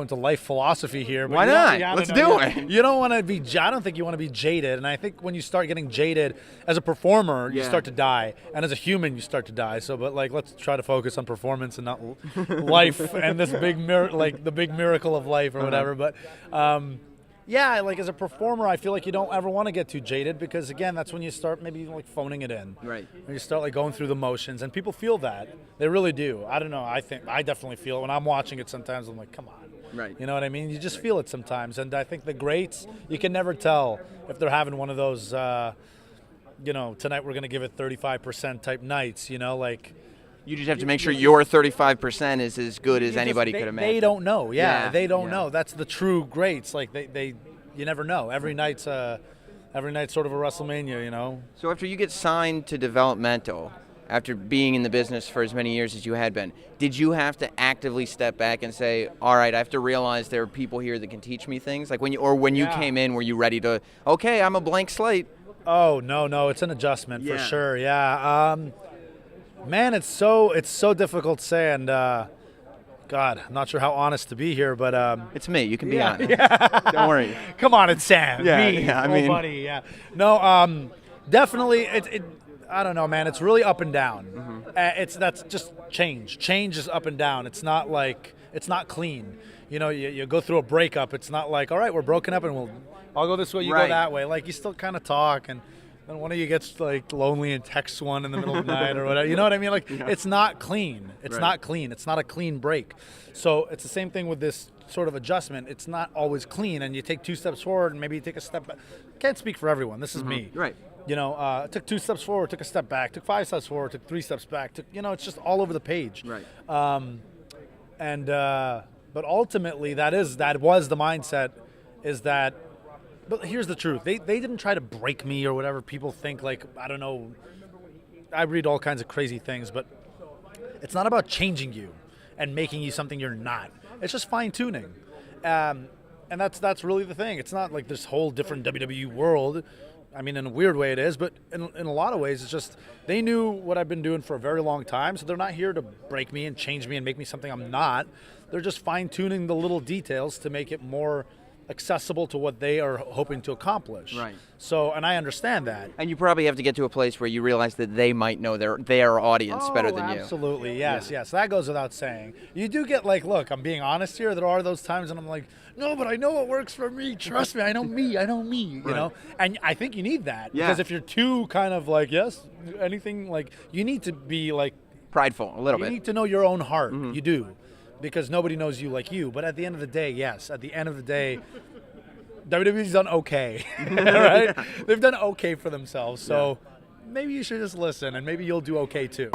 go into life philosophy here. But Why not? Let's do it. You don't want to be. I don't think you want to be jaded. And I think when you start getting jaded as a performer, you start to die, and as a human, you start to die. So, but like, let's try to focus on performance and not life and this big the big miracle of life or whatever. But. Yeah, like as a performer, I feel like you don't ever want to get too jaded because, again, that's when you start maybe like phoning it in. Right. When you start like going through the motions, and people feel that. They really do. I don't know. I definitely feel it when I'm watching it. Sometimes I'm like, come on. Right. You know what I mean? You just feel it sometimes, and I think the greats, you can never tell if they're having one of those. Tonight we're going to give it 35% type nights. Like. You just have to make sure your 35% is as good as anybody could imagine. They don't know. Yeah, they don't know. That's the true greats. Like you never know. Every night's sort of a WrestleMania. So after you get signed to developmental, after being in the business for as many years as you had been, did you have to actively step back and say, all right, I have to realize there are people here that can teach me things? Like when you came in, were you ready to, okay, I'm a blank slate? Oh, no, it's an adjustment for sure. Yeah. Man, it's so difficult to say, and God, I'm not sure how honest to be here, but it's me. You can be honest. Yeah. Don't worry. Come on, it's Sam. Me, buddy. Yeah. No, definitely. I don't know, man. It's really up and down. Mm-hmm. That's just change. Change is up and down. It's not like it's not clean. You go through a breakup. It's not like, all right, we're broken up, and I'll go this way, you go that way. Like you still kind of talk and. And one of you gets like lonely and texts one in the middle of the night or whatever. You know what I mean? Like it's not clean. It's not clean. It's not a clean break. So it's the same thing with this sort of adjustment. It's not always clean, and you take 2 steps forward and maybe you take a step back. Can't speak for everyone. This is me. Right. Took 2 steps forward, took a step back, took 5 steps forward, took 3 steps back. It's just all over the page. Right. But ultimately, that was the mindset. Is that. But here's the truth. They didn't try to break me or whatever people think. Like, I don't know. I read all kinds of crazy things, but it's not about changing you and making you something you're not. It's just fine-tuning. And that's really the thing. It's not like this whole different WWE world. I mean, in a weird way it is, but in a lot of ways it's just they knew what I've been doing for a very long time, so they're not here to break me and change me and make me something I'm not. They're just fine-tuning the little details to make it more accessible to what they are hoping to accomplish. Right. So, and I understand that. And you probably have to get to a place where you realize that they might know their audience better than you. Absolutely, yes. That goes without saying. You do get like, look, I'm being honest here. There are those times, and I'm like, no, but I know what works for me. Trust me, I know me. You know. And I think you need that because if you're too kind of like, yes, anything like, you need to be like prideful a little bit. You need to know your own heart. Mm-hmm. You do. Because nobody knows you like you. But at the end of the day, WWE's done okay, right? They've done okay for themselves. So maybe you should just listen, and maybe you'll do okay too.